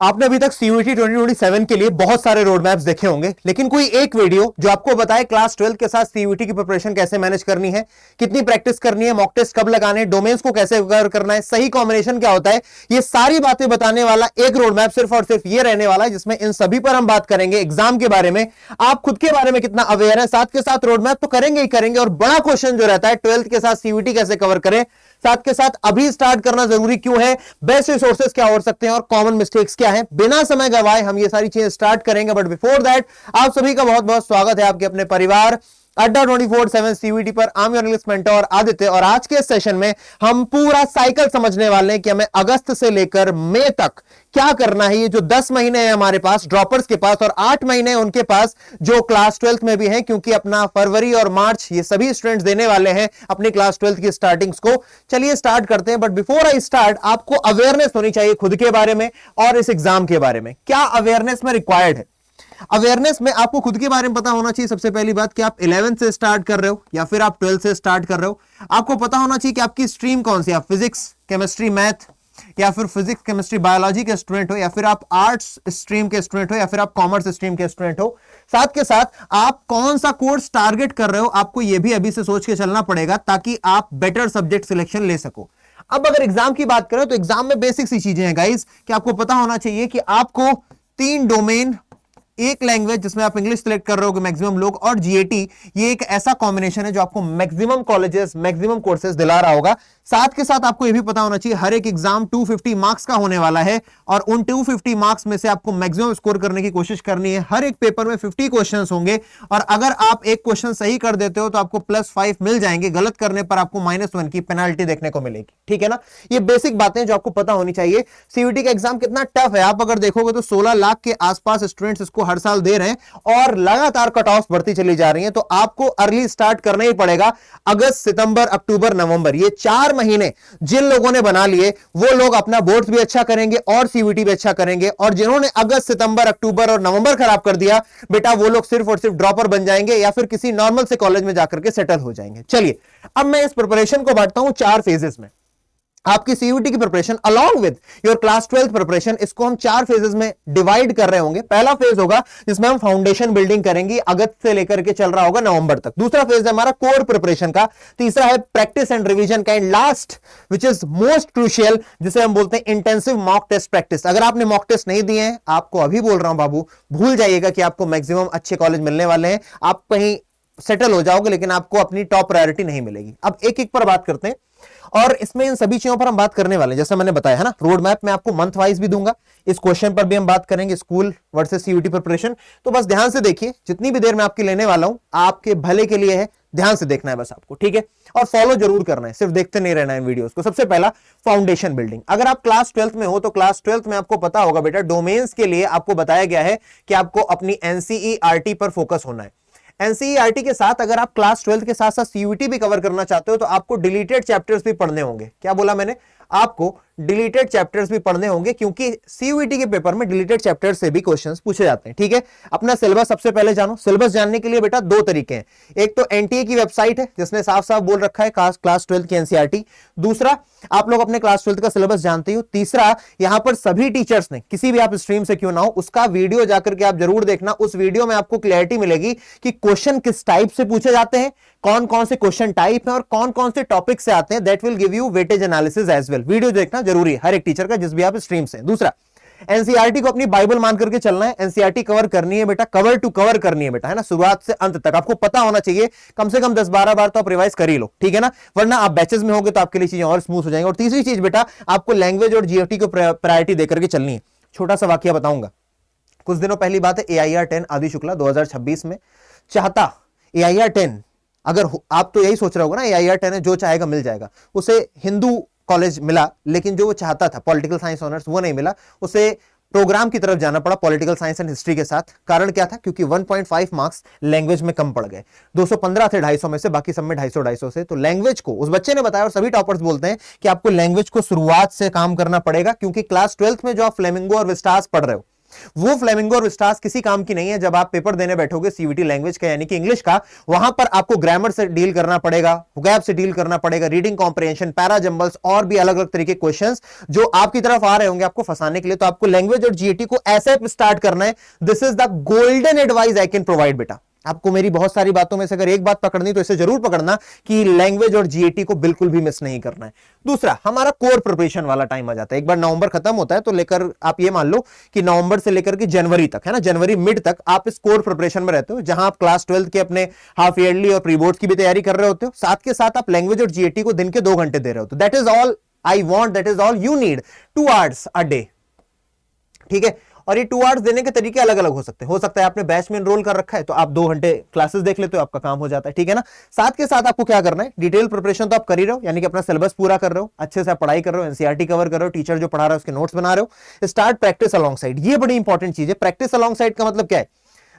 आपने अभी तक सीयूईटी 2027 के लिए बहुत सारे रोड मैप्स देखे होंगे, लेकिन कोई एक वीडियो जो आपको बताए क्लास 12 के साथ सीयूईटी की प्रिपरेशन कैसे मैनेज करनी है, कितनी प्रैक्टिस करनी है, मॉक टेस्ट कब लगाने, डोमेन्स को कैसे कवर करना है, सही कॉम्बिनेशन क्या होता है, ये सारी बातें बताने वाला एक रोड मैप सिर्फ और सिर्फ ये रहने वाला है, जिसमें इन सभी पर हम बात करेंगे। एग्जाम के बारे में, आप खुद के बारे में कितना अवेयर है, साथ के साथ रोड मैप तो करेंगे ही करेंगे, और बड़ा क्वेश्चन जो रहता है 12th के साथ सीयूईटी कैसे कवर करें, साथ के साथ अभी स्टार्ट करना जरूरी क्यों है, बेस्ट रिसोर्सेज क्या हो सकते हैं और कॉमन मिस्टेक्स क्या हैं। बिना समय गवाए हम ये सारी चीजें स्टार्ट करेंगे, बट बिफोर दैट आप सभी का बहुत बहुत स्वागत है आपके अपने परिवार अड्डा 24/7 सीयूईटी पर। I am your English mentor Aditya, और आज के सेशन में हम पूरा साइकिल समझने वाले हैं कि हमें अगस्त से लेकर मई तक क्या करना है। ये जो 10 महीने हैं हमारे पास ड्रॉपर्स के पास, और 8 महीने उनके पास जो क्लास 12th में भी हैं, क्योंकि अपना फरवरी और मार्च ये सभी स्टूडेंट्स देने वाले हैं अपनी क्लास 12th की स्टार्टिंग्स को। चलिए स्टार्ट करते हैं, बट बिफोर आई स्टार्ट आपको अवेयरनेस होनी चाहिए खुद के बारे में और इस एग्जाम के बारे में। क्या अवेयरनेस में रिक्वायर्ड है? अवेयरनेस में आपको खुद के बारे में पता होना चाहिए सबसे पहली बात कि आप 11th से स्टार्ट कर रहे हो या फिर आप 12th से स्टार्ट कर रहे हो। आपको पता होना चाहिए कि आपकी स्ट्रीम कौन सी है, आप फिजिक्स केमिस्ट्री मैथ या फिर फिजिक्स केमिस्ट्री बायोलॉजी के स्टूडेंट हो, या फिर आप आर्ट्स स्ट्रीम के स्टूडेंट हो, या फिर आप कॉमर्स स्ट्रीम के स्टूडेंट हो। साथ के साथ आप कौन सा कोर्स टारगेट कर रहे हो, आपको यह भी अभी से सोच के चलना पड़ेगा ताकि आप बेटर सब्जेक्ट सिलेक्शन ले सको। अब अगर एग्जाम की बात करें तो एग्जाम में बेसिक सी चीजें हैं गाइस, कि आपको पता होना चाहिए कि आपको 3 डोमेन, एक लैंग्वेज जिसमें आप इंग्लिश सिलेक्ट कर रहे हो मैक्सिमम लोग, और जीएटी, ये एक ऐसा कॉम्बिनेशन है जो आपको मैक्सिमम कॉलेजेस मैक्सिमम कोर्सेज दिला रहा होगा। साथ के साथ आपको यह भी पता होना चाहिए हर एक एग्जाम 250 मार्क्स का होने वाला है, और उन 250 मार्क्स में से आपको मैक्सिमम स्कोर करने की कोशिश करनी है। हर एक पेपर में 50 क्वेश्चंस होंगे, और अगर आप एक क्वेश्चन सही कर देते हो तो आपको +5 मिल जाएंगे, गलत करने पर आपको -1 की पेनाल्टी देखने को मिलेगी। ठीक है ना, ये बेसिक बातें जो आपको पता होनी चाहिए। सीयूईटी का एग्जाम कितना टफ है, आप अगर देखोगे तो 16 लाख के आसपास स्टूडेंट्स इसको हर साल दे रहे हैं, और लगातार कट ऑफ बढ़ती चली जा रही है। तो आपको अर्ली स्टार्ट करना ही पड़ेगा। अगस्त, सितंबर, अक्टूबर, नवंबर, ये 4 महीने जिन लोगों ने बना लिए वो लोग अपना बोर्ड्स भी अच्छा करेंगे और सीयूईटी भी अच्छा करेंगे, और जिन्होंने अगस्त, सितंबर, अक्टूबर और नवंबर खराब कर दिया बेटा, वो लोग सिर्फ और सिर्फ ड्रॉपर बन जाएंगे या फिर किसी नॉर्मल से कॉलेज में जाकर के सेटल हो जाएंगे। चलिए अब मैं इस प्रिपरेशन को बांटता हूं 4 फेजेस में। आपकी सीयूईटी की preparation along with your class 12th preparation, इसको हम 4 फेजेस में डिवाइड कर रहे होंगे। पहला फेज होगा जिसमें हम फाउंडेशन बिल्डिंग करेंगे, अगस्त से लेकर के चल रहा होगा नवंबर तक। दूसरा फेज है हमारा कोर प्रिपरेशन का। तीसरा है प्रैक्टिस एंड रिवीजन का। And last which is most crucial, जिसे हम बोलते हैं इंटेंसिव मॉक टेस्ट प्रैक्टिस। अगर आपने मॉक टेस्ट नहीं दिए हैं, आपको अभी बोल रहा हूं बाबू, भूल जाइएगा कि आपको मैक्सिमम अच्छे कॉलेज मिलने वाले हैं। आप कहीं सेटल हो जाओगे लेकिन आपको अपनी टॉप प्रायोरिटी नहीं मिलेगी। अब एक एक पर बात करते हैं, और इसमें इन सभी चीजों पर हम बात करने वाले हैं। जैसे मैंने बताया है ना, रोड मैप में आपको मंथ वाइज भी दूंगा, इस क्वेश्चन पर भी हम बात करेंगे, स्कूल वर्सेस सीयूईटी प्रिपरेशन। तो बस ध्यान से देखिए, जितनी भी देर मैं आपकी लेने वाला हूं आपके भले के लिए है, ध्यान से देखना है बस आपको, ठीक है, और फॉलो जरूर करना है, सिर्फ देखते नहीं रहना है वीडियोस को। सबसे पहला फाउंडेशन बिल्डिंग। अगर आप क्लास 12th में हो तो क्लास 12th में आपको पता होगा बेटा, डोमेन्स के लिए आपको बताया गया है कि आपको अपनी एनसीईआरटी पर फोकस होना है। एनसीईआरटी के साथ अगर आप क्लास 12th के साथ साथ सीयूईटी भी कवर करना चाहते हो तो आपको डिलीटेड चैप्टर्स भी पढ़ने होंगे। क्या बोला मैंने? आपको डिलीटेड चैप्टर्स भी पढ़ने होंगे, क्योंकि सीयूईटी के पेपर में डिलीटेड चैप्टर से भी क्वेश्चंस पूछे जाते हैं। ठीक है, अपना सिलेबस सबसे पहले जानो। सिलेबस जानने के लिए बेटा 2 तरीके हैं। एक तो एनटीए की वेबसाइट है जिसने साफ साफ बोल रखा है क्लास 12th की एनसीईआरटी। दूसरा, आप लोग अपने क्लास 12th का सिलेबस जानते हो। तीसरा, यहां पर सभी टीचर्स ने, किसी भी आप स्ट्रीम से क्यों ना हो, उसका वीडियो जाकर के आप जरूर देखना। उस वीडियो में आपको क्लैरिटी मिलेगी कि क्वेश्चन किस टाइप से पूछे जाते हैं, कौन कौन से क्वेश्चन टाइप है और कौन कौन से टॉपिक से आते हैं। That will give you weightage analysis as well. Video देखना जरूरी है हर एक टीचर का, जिस भी आप स्ट्रीम से। दूसरा, एनसीईआरटी को अपनी बाइबल मान करके चलना है। एनसीईआरटी कवर करनी है बेटा, कवर टू कवर करनी है बेटा, है ना, शुरुआत से अंत तक आपको पता होना चाहिए। कम से कम 10-12 बार तो आप रिवाइज कर ही लो, ठीक है ना, वरना आप बैचेस में होगे तो आपके लिए चीजें और स्मूथ हो जाएंगी। और तीसरी चीज बेटा, आपको लैंग्वेज और जीएफटी को प्रायोरिटी देकर के चलनी है। छोटा सा वाकया बताऊंगा। कुछ दिनों पहली बात है, AIR 10 आदि शुक्ला 2026 में चाहता, AIR 10 अगर आप तो यही सोच रहे होगा ना, AIR 10 है, जो चाहेगा मिल जाएगा। उसे हिंदू कॉलेज मिला, लेकिन जो वो चाहता था पॉलिटिकल साइंस ऑनर्स, वो नहीं मिला। उसे प्रोग्राम की तरफ जाना पड़ा, पॉलिटिकल साइंस एंड हिस्ट्री के साथ। कारण क्या था? क्योंकि 1.5 मार्क्स लैंग्वेज में कम पड़ गए। 215 थे 250 में से, बाकी सब में 250 से। तो लैंग्वेज को उस बच्चे ने बताया, और सभी टॉपर्स बोलते हैं कि आपको लैंग्वेज को शुरुआत से काम करना पड़ेगा, क्योंकि क्लास 12th में जो आप फ्लेमिंगो और विस्टास पढ़ रहे हो, वो फ्लेमिंगो और विस्टास किसी काम की नहीं है जब आप पेपर देने बैठोगे सीयूईटी लैंग्वेज का यानी कि इंग्लिश का। वहां पर आपको ग्रामर से डील करना पड़ेगा, वोकैब से डील करना पड़ेगा, रीडिंग कॉम्प्रिहेंशन, पैरा जंबल्स और भी अलग अलग तरीके के क्वेश्चंस जो आपकी तरफ आ रहे होंगे आपको फंसाने के लिए। तो आपको लैंग्वेज और जीएटी को ऐसे स्टार्ट करना है। This is the golden advice I can provide बेटा। आपको मेरी बहुत सारी बातों में से अगर एक बात पकड़नी तो इसे जरूर पकड़ना कि लैंग्वेज और जीएटी को बिल्कुल भी मिस नहीं करना है। दूसरा, हमारा कोर प्रिपरेशन वाला टाइम आ जाता है। एक बार नवंबर खत्म होता है तो लेकर आप ये मान लो कि नवंबर से लेकर के जनवरी तक, है ना, जनवरी मिड तक आप इस कोर प्रिपरेशन में रहते हो, जहां आप क्लास 12 के अपने हाफ ईयरली और प्री बोर्ड की भी तैयारी कर रहे होते हो। साथ के साथ आप लैंग्वेज और जीएटी को दिन के 2 घंटे दे रहे हो। That is all I want, that is all you need, 2 hours a day. ठीक है, और ये 2 hours देने के तरीके अलग अलग हो सकते हैं। हो सकता है आपने बैच में एनरोल कर रखा है तो आप 2 घंटे क्लासेस देख लेते हो, आपका काम हो जाता है। ठीक है ना। साथ के साथ आपको क्या करना है, डिटेल प्रिपरेशन तो आप कर ही रहे हो, यानी कि अपना सिलेबस पूरा कर रहे हो, अच्छे से आप पढ़ाई कर रहे हो, एनसीईआरटी कवर कर रहे हो, टीचर जो पढ़ा रहा है उसके नोट्स बना रहे हो। स्टार्ट प्रैक्टिस अलॉन्ग साइड, ये बड़ी इंपॉर्टेंट चीज है। प्रैक्टिस अलॉन्ग साइड का मतलब क्या है,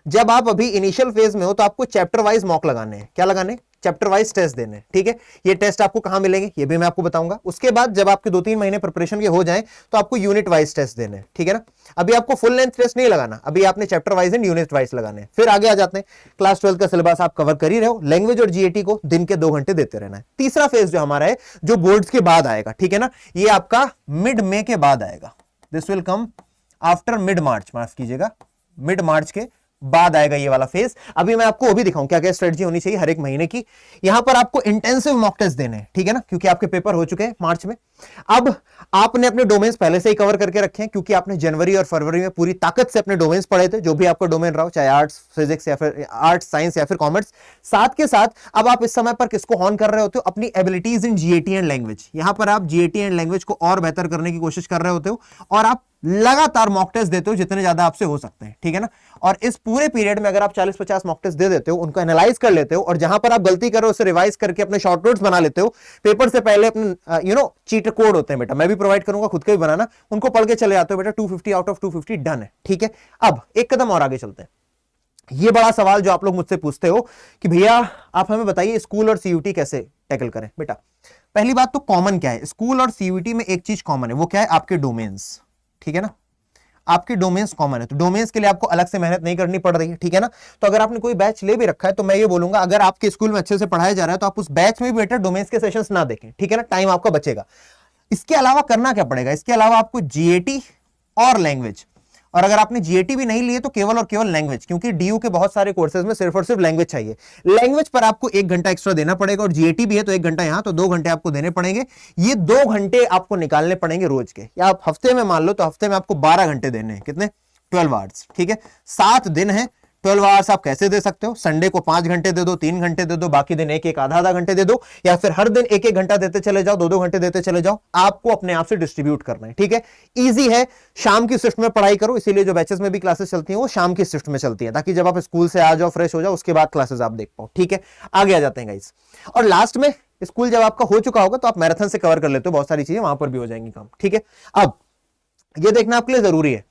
जब आप अभी इनिशियल फेज में हो तो आपको चैप्टर वाइज मॉक लगाने हैं। क्या लगाने, चैप्टर वाइज टेस्ट देने। ठीक है, ये टेस्ट आपको कहां मिलेंगे ये भी मैं आपको बताऊंगा। उसके बाद जब आपके 2-3 महीने प्रिपरेशन के हो जाएं तो आपको यूनिट वाइज टेस्ट देने। ठीक है ना। अभी आपको फुल लेंथ टेस्ट नहीं लगाना, अभी आपने chapter wise and unit wise लगाने। फिर आगे आ जाते हैं, क्लास 12 का सिलेबस आप कवर कर ही रहे हो, लैंग्वेज और जीएटी को दिन के 2 घंटे देते रहना है। तीसरा फेज जो हमारा है, जो बोर्ड्स के बाद आएगा, ठीक है ना, ये आपका मिड मई के बाद आएगा। This will come after mid मार्च, माफ कीजिएगा, मिड मार्च के बाद आएगा ये वाला फेज। अभी मैं आपको वो भी दिखाऊं क्या क्या स्ट्रेटजी होनी चाहिए हर एक महीने की। यहां पर आपको इंटेंसिव मॉक टेस्ट देने हैं, ठीक है ना, क्योंकि आपके पेपर हो चुके हैं मार्च में। अब आपने अपने डोमेन्स पहले से ही कवर करके रखे हैं, क्योंकि आपने जनवरी और फरवरी में पूरी ताकत से अपने डोमेन्स पढ़े थे, जो भी आपका डोमेन रहा हो, चाहे आर्ट्स, फिजिक्स या फिर आर्ट्स, साइंस या फिर कॉमर्स। साथ के साथ अब आप इस समय पर किसको ऑन कर रहे होते हो, अपनी abilities in GAT and language. यहां पर आप जीएटी एंड लैंग्वेज को और बेहतर करने की कोशिश कर रहे होते हो और आप लगातार मॉक टेस्ट देते हो जितने ज्यादा आपसे हो सकते हैं। ठीक है ना। और इस पूरे पीरियड में अगर आप 40-50 मॉक टेस्ट दे देते हो, उनको एनालाइज कर लेते हो और जहां पर आप गलती कर रहे हो उसे रिवाइज करके अपने शॉर्ट नोट्स बना लेते हो, पेपर से पहले अपने चीट कोड होते हैं बेटा, मैं भी प्रोवाइड करूंगा, खुद के भी बनाना, उनको पढ़ के चले जाते हो बेटा, 250 आउट ऑफ 250 डन है। ठीक है। अब एक कदम और आगे चलते हैं। ये बड़ा सवाल जो आप लोग मुझसे पूछते हो कि भैया आप हमें बताइए स्कूल और सीयूटी कैसे टैकल करें। बेटा पहली बात तो कॉमन क्या है, स्कूल और सीयूटी में एक चीज कॉमन है, वो क्या है, आपके डोमेन्स। ठीक है ना, आपके डोमेन्स कॉमन है, तो डोमेन्स के लिए आपको अलग से मेहनत नहीं करनी पड़ रही है। ठीक है ना। तो अगर आपने कोई बैच ले भी रखा है तो मैं ये बोलूंगा, अगर आपके स्कूल में अच्छे से पढ़ाया जा रहा है तो आप उस बैच में भी बेटर डोमेन्स के सेशंस ना देखें। ठीक है ना, टाइम आपका बचेगा। इसके अलावा करना क्या पड़ेगा, इसके अलावा आपको जीएटी और लैंग्वेज, और अगर आपने जीएटी भी नहीं लिए तो केवल और केवल लैंग्वेज, क्योंकि डीयू के बहुत सारे कोर्सेज में सिर्फ और सिर्फ लैंग्वेज चाहिए। लैंग्वेज पर आपको 1 घंटा एक्स्ट्रा देना पड़ेगा, और जीएटी भी है तो 1 घंटा यहां, तो 2 घंटे आपको देने पड़ेंगे। ये 2 घंटे आपको निकालने पड़ेंगे रोज के, या आप हफ्ते में मान लो तो हफ्ते में आपको 12 घंटे देने हैं। कितने, 12 आवर्स। ठीक है, 7 दिन है, 12 आवर्स आप कैसे दे सकते हो, संडे को 5 घंटे दे दो, 3 घंटे दे दो, बाकी दिन एक आधा घंटे दे दो, या फिर हर दिन 1 घंटा देते चले जाओ, 2 घंटे देते चले जाओ, आपको अपने आप से डिस्ट्रीब्यूट करना है। ठीक है, इजी है। शाम की शिफ्ट में पढ़ाई करो, इसीलिए जो बैचेस में भी क्लासेस चलती हैं वो शाम की शिफ्ट में चलती हैं, ताकि जब आप स्कूल से आ जाओ, फ्रेश हो जाओ, उसके बाद क्लासेस आप देख पाओ। ठीक है, आगे आ जाते हैं गाइस। और लास्ट में स्कूल जब आपका हो चुका होगा तो आप मैराथन से कवर कर लेते हो, बहुत सारी चीजें वहां पर भी हो जाएंगी काम। ठीक है, अब ये देखना आपके लिए जरूरी है,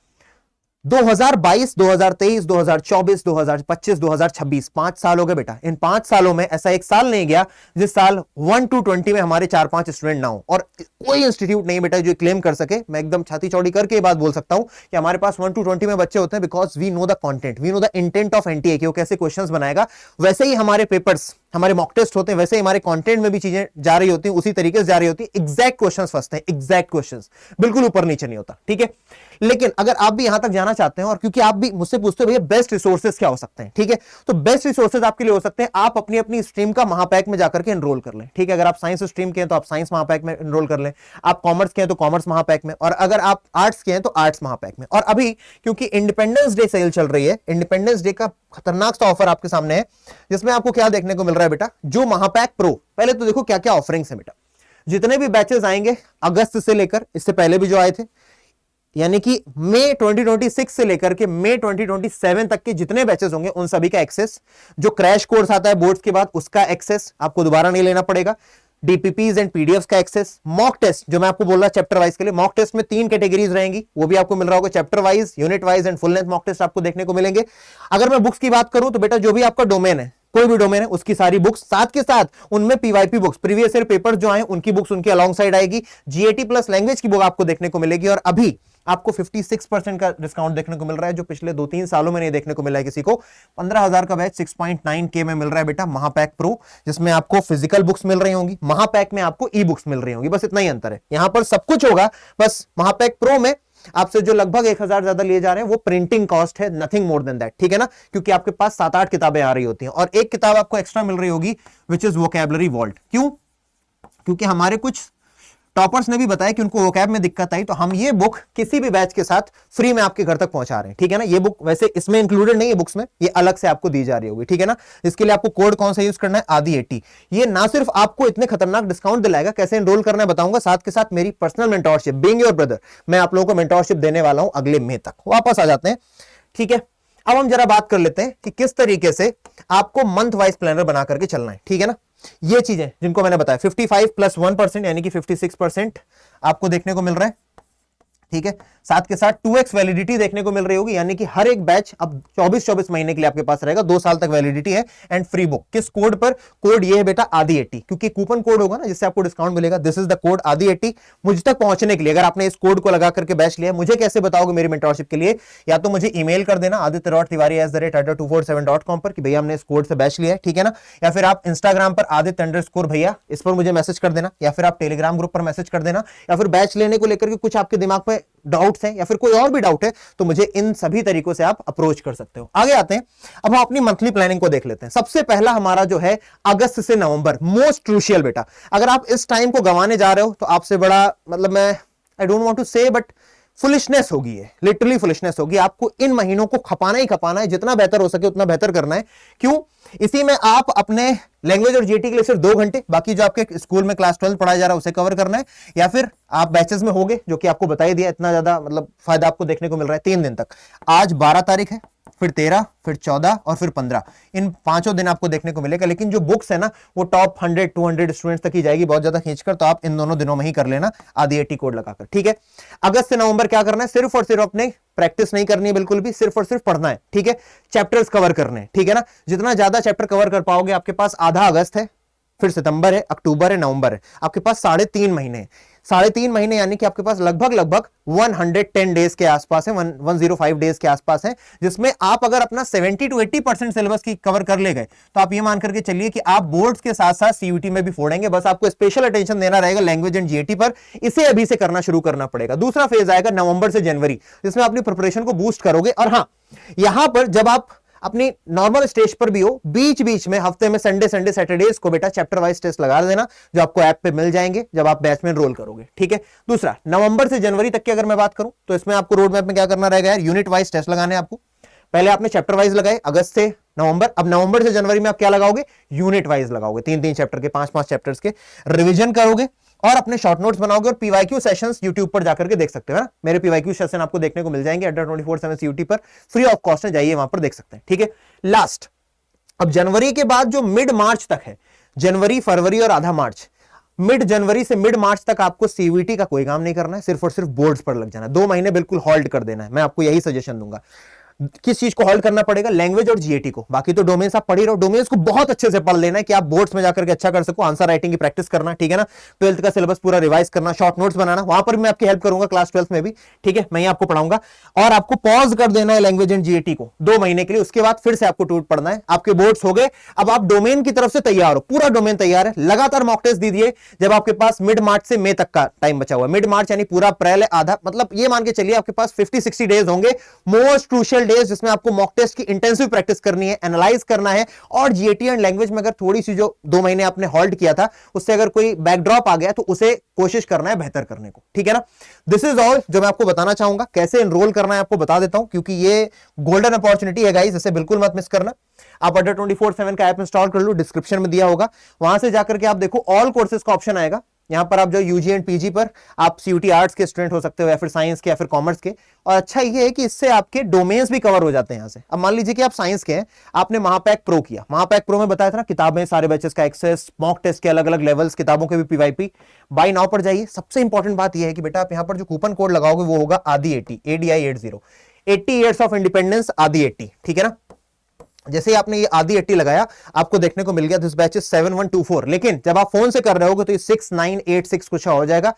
2022, 2023, 2024, 2025, 2026, 5 साल हो गए बेटा। इन 5 सालों में ऐसा एक साल नहीं गया जिस साल 1 to 20 में हमारे 4-5 स्टूडेंट ना हो, और कोई इंस्टीट्यूट नहीं बेटा जो क्लेम कर सके। मैं एकदम छाती चौड़ी करके ये बात बोल सकता हूं कि हमारे पास 1 to 20 में बच्चे होते हैं, because we know the content, we know the intent of NTA कि वो कैसे क्वेश्चंस बनाएगा। वैसे ही हमारे पेपर्स, हमारे मॉक टेस्ट होते हैं, वैसे ही हमारे कंटेंट में भी चीजें जा रही होती हैं, उसी तरीके से जा रही होती है। एग्जैक्ट क्वेश्चंस फंसते हैं, एग्जैक्ट क्वेश्चंस, बिल्कुल ऊपर नीचे नहीं होता। ठीक है, लेकिन अगर आप भी यहां तक जाना चाहते हैं, और क्योंकि आप भी मुझसे पूछते हो भैया बेस्ट रिसोर्सेज क्या हो सकते हैं, ठीक है, तो बेस्ट रिसोर्सेज आपके लिए हो सकते हैं, आप अपनी अपनी स्ट्रीम का महापैक में जाकर के एनरोल कर लें। ठीक है, अगर आप साइंस स्ट्रीम के हैं तो आप साइंस महापैक में एनरोल कर लें, आप कॉमर्स के हैं तो कॉमर्स महापैक में, और अगर आप आर्ट्स के हैं तो आर्ट्स महापैक में। और अभी क्योंकि इंडिपेंडेंस डे सेल चल रही है, इंडिपेंडेंस डे का खतरनाक सा ऑफर आपके सामने है, जिसमें आपको क्या देखने को मिल रहा है बेटा, जो महापैक प्रो, पहले तो देखो क्या क्या ऑफरिंग्स है बेटा। जितने भी बैचेस आएंगे अगस्त से लेकर, इससे पहले भी जो आए थे, यानी कि मई 2026 से लेकर के मई 2027 तक के जितने बैचेस होंगे उन सभी का एक्सेस, जो क्रैश कोर्स आता है बोर्ड्स के बाद उसका एक्सेस आपको दोबारा नहीं लेना पड़ेगा, डीपीपीज एंड पीडीएफ्स का एक्सेस, मॉक टेस्ट जो मैं आपको बोल रहा चैप्टर वाइज के लिए, मॉक टेस्ट में 3 कैटेगरीज रहेंगी, वो भी आपको मिल रहा होगा, chapter wise, unit wise and full length mock test आपको देखने को मिलेंगे। अगर मैं बुक्स की बात करूं तो बेटा जो भी आपका डोमेन है, कोई भी डोमेन है, उसकी सारी बुक्स, साथ के साथ उनमें पीवाईपी बुक्स, प्रीवियस ईयर पेपर जो आए उनकी बुक्स उनके अलॉन्ग साइड आएगी, जीएटी प्लस लैंग्वेज की बुक आपको देखने को मिलेगी। और अभी आपको 56% का डिस्काउंट देखने को मिल रहा है, जो पिछले 2-3 सालों में नहीं देखने को मिला है किसी को। 15,000 का बैच 6.9K में मिल रहा है बेटा, महापैक प्रो, जिसमें आपको फिजिकल बुक्स मिल रही होंगी, महापैक में आपको ई बुक्स मिल रही होंगी, बस इतना ही अंतर है। यहां पर सब कुछ होगा, बस महापैक प्रो में आपसे जो लगभग 1,000 ज्यादा लिए जा रहे हैं वो प्रिंटिंग कॉस्ट है, नथिंग मोर देन दैट, ठीक है ना, क्योंकि आपके पास 7-8 किताबें आ रही होती हैं और एक किताब आपको एक्स्ट्रा मिल रही होगी, विच इज वोकैबुलरी वॉल्ट। क्यों? क्योंकि हमारे कुछ टॉपर्स ने भी बताया कि उनको वोकैब में दिक्कत आई, तो हम ये बुक किसी भी बैच के साथ फ्री में आपके घर तक पहुंचा रहे हैं, ठीक है ना। ये बुक वैसे इसमें इंक्लूडेड नहीं है, बुक्स में ये अलग से आपको दी जा रही होगी, ठीक है ना। इसके लिए आपको कोड कौन सा यूज करना है, ADI80। ये ना सिर्फ आपको इतने खतरनाक डिस्काउंट दिलाएगा, कैसे एनरोल करना है बताऊंगा, साथ के साथ मेरी personal mentorship, being your brother, मैं आप लोगों को मेंटोरशिप देने वाला हूं अगले मई तक। वापस आ जाते हैं, ठीक है। अब हम जरा बात कर लेते हैं कि किस तरीके से आपको मंथ वाइज प्लानर बना करके चलना है, ठीक है ना। ये चीजें जिनको मैंने बताया, 55 + 1% यानी कि 56% आपको देखने को मिल रहा है, ठीक है। साथ के साथ 2x वैलिडिटी देखने को मिल रही होगी, यानी कि हर एक बैच अब 24-24 महीने के लिए आपके पास रहेगा, 2 साल तक वैलिडिटी है। एंड फ्री बुक किस कोड पर? कोड ये है बेटा ADI80, क्योंकि कूपन कोड होगा ना जिससे आपको डिस्काउंट मिलेगा। This is the code ADI80। मुझ तक पहुंचने के लिए अगर आपने इस कोड को लगा करके बैच लिया, मुझे कैसे बताओगे मेरी मेंटरशिप के लिए? या तो मुझे ईमेल कर देना aditya.tiwari@247.com पर कि भैया हमने इस कोड से बैच लिया है, ठीक है ना। या फिर आप इंस्टाग्राम पर आदित्य_भैया इस पर मुझे मैसेज कर देना, या फिर आप टेलीग्राम ग्रुप पर मैसेज कर देना, या फिर बैच लेने को लेकर के कुछ आपके दिमाग में डाउट्स हैं या फिर कोई और भी डाउट है तो मुझे इन सभी तरीकों से आप अप्रोच कर सकते हो। आगे आते हैं, अब हम अपनी मंथली प्लानिंग को देख लेते हैं। सबसे पहला हमारा जो है अगस्त से नवंबर, मोस्ट क्रूशियल बेटा। अगर आप इस टाइम को गंवाने जा रहे हो तो आपसे बड़ा, मतलब मैं आई डोंट वांट टू से बट फुलिशनेस होगी, ये लिटरली फुलिशनेस होगी। आपको इन महीनों को खपाना ही खपाना है, जितना बेहतर हो सके उतना बेहतर करना है। क्यों? इसी में आप अपने लैंग्वेज और जीटी के लिए सिर्फ 2 घंटे, बाकी जो आपके स्कूल में क्लास 12 पढ़ाया जा रहा है उसे कवर करना है, या फिर आप बैचेस में होगे, जो कि आपको बता ही दिया, इतना ज्यादा मतलब फायदा आपको देखने को मिल रहा है 3 दिन तक। आज 12 तारीख है, फिर 13, फिर 14 और फिर 15, इन 5 दिन आपको देखने को मिलेगा। लेकिन जो बुक्स है ना वो टॉप 100-200 स्टूडेंट्स तक ही जाएगी, बहुत ज्यादा खींचकर, तो आप इन दोनों दिनों में ही कर लेना ADI80 कोड लगाकर, ठीक है। अगस्त से नवंबर क्या करना है? सिर्फ और सिर्फ अपने प्रैक्टिस नहीं करनी है बिल्कुल भी, सिर्फ और सिर्फ पढ़ना है, ठीक है। चैप्टर्स कवर करने हैं, ठीक है ना। जितना ज्यादा चैप्टर कवर कर पाओगे, आपके पास आधा अगस्त है, फिर सितंबर है, अक्टूबर है, नवंबर है, आपके पास 3.5 महीने हैं। 3.5 महीने यानी कि आपके पास लगभग 110 डेज के आसपास है, 105 डेज के आसपास है, जिसमें आप अगर अपना 70 to 80% सिलेबस की कवर कर ले गए तो आप ये मान करके चलिए कि आप बोर्ड्स के साथ साथ सीयूटी में भी फोड़ेंगे। बस आपको स्पेशल अटेंशन देना रहेगा लैंग्वेज एंड जीएटी पर, इसे अभी से करना शुरू करना पड़ेगा। दूसरा फेज आएगा नवंबर से जनवरी, जिसमें अपनी प्रिपरेशन को बूस्ट करोगे। और हाँ, यहां पर जब आप अपनी नॉर्मल स्टेज पर भी हो, बीच बीच में हफ्ते में संडे सैटरडेज को बेटा चैप्टर वाइज टेस्ट लगा देना, जो आपको ऐप पे मिल जाएंगे जब आप बैच में एनरोल करोगे, ठीक है। दूसरा, नवंबर से जनवरी तक की अगर मैं बात करूं तो इसमें आपको रोड मैप में क्या करना रहेगा यार? यूनिट वाइज टेस्ट लगाने आपको। पहले आपने चैप्टर वाइज लगाए अगस्त से नवंबर, अब नवंबर से जनवरी में आप क्या लगाओगे? यूनिट वाइज लगाओगे, 3-3 चैप्टर के, 5-5 चैप्टर्स के रिवीजन करोगे और अपने शॉर्ट नोट्स बनाओगे। और पीवाईक्यू सेशंस यूट्यूब पर जाकर के देख सकते हो ना, मेरे पीवाईक्यू सेशन आपको देखने को मिल जाएंगे @24/7 सीयूटी पर, फ्री ऑफ कॉस्ट है, जाइए वहां पर देख सकते हैं, ठीक है। लास्ट, अब जनवरी के बाद जो मिड मार्च तक है, जनवरी, फरवरी और आधा मार्च, मिड जनवरी से मिड मार्च तक आपको सीयूटी का कोई काम नहीं करना है, सिर्फ और सिर्फ बोर्ड्स पर लग जाना है। 2 महीने बिल्कुल होल्ड कर देना है, मैं आपको यही सजेशन दूंगा। किस चीज को होल्ड करना पड़ेगा? लैंग्वेज और जीएटी को। बाकी तो डोमेन्स आप पढ़ ही रहो, डोमेन्स को बहुत अच्छे से पढ़ लेना है कि आप बोर्ड्स में जाकर के अच्छा कर सको। आंसर राइटिंग की प्रैक्टिस करना, ठीक है ना। 12th का सिलेबस पूरा रिवाइज करना, शॉर्ट नोट्स बनाना, वहां पर मैं आपकी हेल्प करूंगा क्लास 12th में भी, ठीक है, मैं ही आपको पढ़ाऊंगा। और आपको पॉज कर देना है लैंग्वेज एंड जीएटी को 2 महीने के लिए, उसके बाद फिर से आपको टूट पढ़ना है। आपके बोर्ड्स हो गए, अब आप डोमेन की तरफ से तैयार हो, पूरा डोमेन तैयार है। लगातार मॉक टेस्ट दीजिए जब आपके पास मिड मार्च से मई तक का टाइम बचा हुआ है। मिड मार्च यानी पूरा अप्रैल है, आधा, मतलब ये मान के चलिए आपके पास 50-60 डेज होंगे, मोस्ट क्रूशियल डेज, जिसमें आपको मॉक टेस्ट की इंटेंसिव प्रैक्टिस करनी है, एनालाइज करना है। और जीएटी एंड लैंग्वेज में अगर थोड़ी सी जो 2 महीने आपने होल्ड किया था उससे अगर कोई बैकड्रॉप आ गया तो उसे कोशिश करना है बेहतर करने को, ठीक है ना। दिस इज ऑल जो मैं आपको बताना चाहूंगा। कैसे एनरोल करना है आपको बता देता हूं, क्योंकि ये गोल्डन अपॉर्चुनिटी है गाइस, इसे बिल्कुल मत मिस करना। आप @24/7 का ऐप इंस्टॉल कर लो, डिस्क्रिप्शन में दिया होगा, वहां से जाकर के आप देखो ऑल कोर्सेज का ऑप्शन आएगा। यहां पर आप जो यूजी एंड पीजी पर आप सीयूटी आर्ट्स के स्टूडेंट हो सकते हो, या फिर साइंस के, या फिर कॉमर्स के। और अच्छा ये है कि इससे आपके डोमेन्स भी कवर हो जाते हैं यहां से। अब मान लीजिए कि आप साइंस के हैं, आपने महापैक प्रो किया, महापैक प्रो में बताया था ना, किताबें, सारे बैचेस का एक्सेस, मॉक टेस्ट के अलग अलग लेवल्स, किताबों के भी पीवाईपी, बाय नाउ पर जाइए। सबसे इंपॉर्टेंट बात यह है कि बेटा आप यहां पर जो कूपन कोड लगाओगे वो होगा ADI80, ADI80, 80 years of independence ADI80, ठीक है ना। जैसे ही आपने ये ADI80 लगाया, आपको देखने को मिल गया दिस बैच इज 7124, लेकिन जब आप फोन से कर रहे होगे तो ये 6986 कुछ हो जाएगा।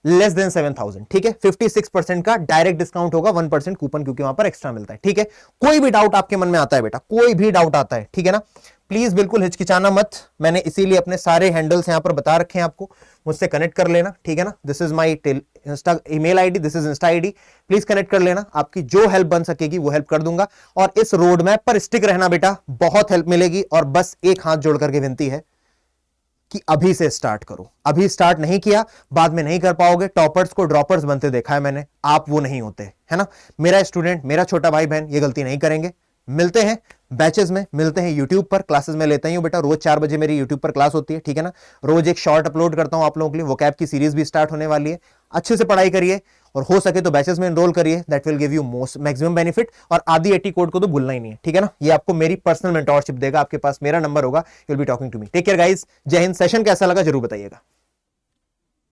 लेस देन 7,000, ठीक है। 56% का डायरेक्ट डिस्काउंट होगा, 1% कूपन क्योंकि वहां पर एक्स्ट्रा मिलता है, ठीक है। कोई भी डाउट आपके मन में आता है बेटा, कोई भी डाउट आता है, ठीक है ना, प्लीज बिल्कुल हिचकिचाना मत। मैंने इसीलिए अपने सारे हैंडल्स यहां पर बता रखे हैं आपको, मुझसे कनेक्ट कर लेना, ठीक है ना। This is my Insta email ID, this is Insta ID, please connect कर लेना। आपकी जो हेल्प बन सकेगी वो हेल्प कर दूंगा। और इस रोड मैप पर स्टिक रहना बेटा, बहुत हेल्प मिलेगी। और बस एक हाथ जोड़ करके विनती है कि अभी से स्टार्ट करो। अभी स्टार्ट नहीं किया बाद में नहीं कर पाओगे। टॉपर्स को ड्रॉपर्स बनते देखा है मैंने, आप वो नहीं होते, है ना। मेरा स्टूडेंट, मेरा छोटा भाई बहन ये गलती नहीं करेंगे। मिलते हैं बैचेस में, मिलते हैं यूट्यूब पर, क्लासेस में लेता ही हूं बेटा। रोज 4 बजे मेरी यूट्यूब पर क्लास होती है, ठीक है ना। रोज एक शॉर्ट अपलोड करता हूं आप लोगों के लिए। वोकैब की सीरीज भी स्टार्ट होने वाली है। अच्छे से पढ़ाई करिए और हो सके तो बैचेस में एनरोल करिए, that will give you most maximum benefit. और आदि एटी कोड को तो भूलना ही नहीं है, ठीक है ना। ये आपको मेरी पर्सनल मेंटोरशिप देगा, आपके पास मेरा नंबर होगा, you will be talking to me. Take care guys, जय हिंद। सेशन कैसा लगा जरूर बताइएगा।